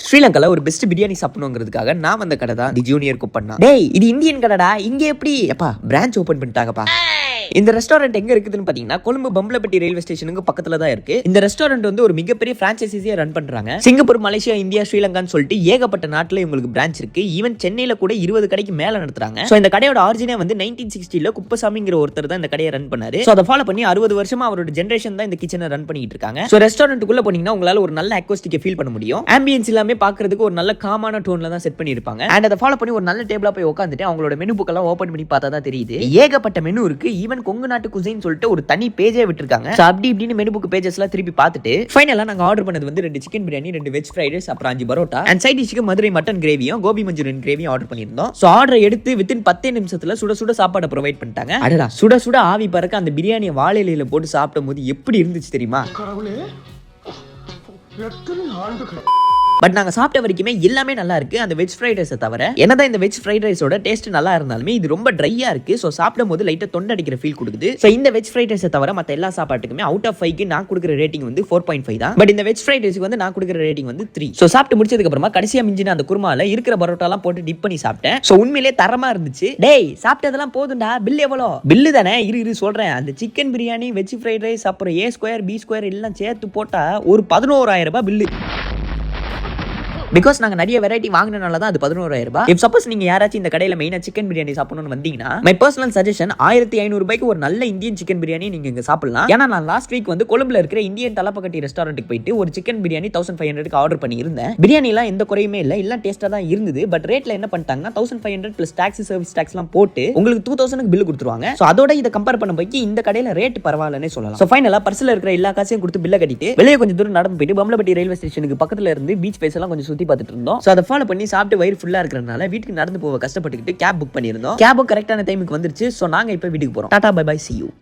ஸ்ரீலங்கால ஒரு பெஸ்ட் பிரியாணி சாப்பிடணுங்கிறதுக்காக நான் வந்த கடை தான் தி ஜூனியர் குப்பண்ணா. டேய் இது இந்தியன் கடைடா, இங்க எப்படி எப்பா பிரான்ச் ஓபன் பண்ணிட்டாங்கப்பா. இந்த ரெஸ்டாரண்ட் எங்க இருக்குதுன்னு பாத்தீங்கன்னா கொழும்பு பம்பலப்பட்டி ரயில்வே ஸ்டேஷனுக்கு பக்கத்துல தான் இருக்கு. இந்த ரெஸ்டாரண்ட் வந்து ஒரு மிகப்பெரிய பிரான்சைசியா ரன் பண்றாங்க. சிங்கப்பூர், மலேசியா, இந்தியா, ஸ்ரீலங்கான்னு சொல்லிட்டு ஏகப்பட்ட நாட்டுல இவங்களுக்கு பிரான்ச் இருக்கு. ஈவன் சென்னையில கூட 20 கடைக்கு மேல நடத்துறாங்க. சோ இந்த கடையோட ஆரிஜினே வந்து 1960ல குப்பசாமிங்கிற ஒருத்தர் தான் இந்த கடையை ரன் பண்ணாரு. சோ அதை ஃபாலோ பண்ணி 60 வருஷமா அவரோட ஜெனரேஷன் தான் இந்த கிச்சனை ரன் பண்ணிட்டு இருக்காங்க. சோ ரெஸ்டாரண்ட்டுக்குள்ள போனீங்கன்னா உங்களால ஒரு நல்ல அக்வாஸ்டிக்கை ஃபீல் பண்ண முடியும். ஆம்பியன்ஸ் எல்லாமே பாக்குறதுக்கு ஒரு நல்ல காமான டோன்ல தான் செட் பண்ணிருப்பாங்க. அண்ட் அதை ஃபாலோ பண்ணி ஒரு நல்ல டேபிளா போய் உட்காந்துட்டு அவங்களோட மெனு புக் எல்லாம் ஓபன் பண்ணி பார்த்தா தான் தெரியுது ஏகப்பட்ட மெனு இருக்கு. ஈவன் கொங்கு நாட்டு குசைன் சொல்லிட்டு ஒரு தனி பேஜே விட்டுருக்காங்க. அப்படி இப்படின்னு மெனு புக் பேஜஸ் எல்லாம் திருப்பி பார்த்துட்டு ஃபைனலா நாங்க ஆர்டர் பண்ணது வந்து 2 chicken biryani, 2 veg fried rice, அப்புறம் 5 பரோட்டா அண்ட் சைட் டிஷ்க்கு மதுரை மட்டன் கிரேவியும் கோபி மஞ்சூரியன் கிரேவியும் ஆர்டர் பண்ணியிருந்தோம். சோ ஆர்டர் எடுத்து வித்தின் 10 நிமிஷத்துல சுட சுட சாப்பாடு ப்ரொவைட் பண்ணிட்டாங்க. அடடா சுட சுட ஆவி பறக்க அந்த பிரியாணியை வாழை இலையில போட்டு சாப்பிடும் போது எப்படி இருந்துச்சு தெரியுமா? பட் நாங்க சாப்பிட்ட வரைக்குமே எல்லாமே நல்லா இருக்கு. அந்த வெஜ் ஃப்ரைட் ரைஸை தவிர என்னதான் இந்த வெஜ் ஃப்ரைட் ரைஸோட டேஸ்ட் நல்லா இருந்தாலுமே இது ரொம்ப ட்ரையா இருக்கு. ஸோ சாப்பிடும் போது லைட்டா தொண்டை அடிக்கிற ஃபீல் கொடுக்குது. ஸோ இந்த வெஜ் ஃப்ரைட் ரைஸை தவிர மற்ற எல்லா சாப்பாட்டுக்குமே அவுட் ஆஃப் 5க்கு நான் கொடுக்குற ரேட்டிங் வந்து 4.5 தான். பட் இந்த வெஜ் ஃப்ரைட் ரைஸ்க்கு வந்து நான் கொடுக்குற ரேட்டிங் வந்து 3. ஸோ சாப்பிட்டு முடிச்சதுக்கு அப்புறமா கடைசியா மிஞ்சின அந்த குருமால இருக்கிற பரோட்டாலாம் போட்டு டிப் பண்ணி சாப்பிட்டேன். ஸோ உண்மையிலே தரமா இருந்துச்சு. டேய் சாப்பிட்டதெல்லாம் போதும்டா, பில் எவ்வளோ? பில்லு தானே, இரு சொல்றேன். அந்த chicken biryani, veg fried rice, அப்புறம் A2 B2 எல்லாம் சேர்த்து போட்டா ஒரு 11,000 ரூபாய் பில்லு. பிகாஸ் நாங்க நிறைய வெரைட்டி வாங்கினால தான் அது 11,000 ரூபாய். இப் சப்போஸ் நீங்க யாராச்சும் இந்த கடையில மெயினா சிக்கன் பிரியாணி சாப்பிடணும்னு வந்தீங்கன்னா மை பர்சனல் சஜஷன் 1,500 ரூபாய்க்கு ஒரு நல்ல இந்தியன் சிக்கன் பிரியாணி நீங்க இங்க சாப்பிடலாம். ஏன்னா நான் லாஸ்ட் வீக் வந்து கொழும்புல இருக்கிற இந்தியன் தலப்பக்கட்டி ரெஸ்டாரண்ட்டுக்கு போயிட்டு ஒரு சிக்கன் பிரியாணி 1,500க்கு ஆர்டர் பண்ணி இருந்தேன். பிரியாணி எல்லாம் எந்த குறையுமே இல்ல, எல்லாம் டேஸ்டா தான் இருந்தது. பட் ரேட்ல என்ன பண்ணிட்டாங்கன்னா 1,500 பிளஸ் டாக்ஸ், சர்வீஸ் டாக்ஸ் எல்லாம் போட்டு உங்களுக்கு 2,000க்கு பில் கொடுத்துருவாங்க. சோ அதோட இதை கம்பேர் பண்ண போய் இந்த கடையில ரேட் பரவாயில்லன்னு சொல்லலாம். சோ ஃபைனலா பர்ஸ்ல இருக்கிற எல்லா காசையும் கொடுத்து பில்ல கட்டிட்டு வெளியே கொஞ்சம் தூரம் நடந்து போயிட்டு பம்பலப்பட்டி ரயில்வே ஸ்டேஷனுக்கு பக்கத்துல இருந்து பீச் பேஸ் எல்லாம் கொஞ்சம் சுத்தி பார்த்துட்டு இருந்தோம். அதை ஃபாலோ பண்ணி சாப்பிட்டு வயிறு ஃபுல்லா இருக்கிறதுனால வீட்டுக்கு நடந்து போக கஷ்டப்பட்டுக்கிட்டு கேப் புக் பண்ணியிருந்தோம். கேபும் கரெக்டான டைமுக்கு வந்துருச்சு. ஸோ நாங்க இப்போ வீட்டுக்கு போறோம். Tata bye bye, see you.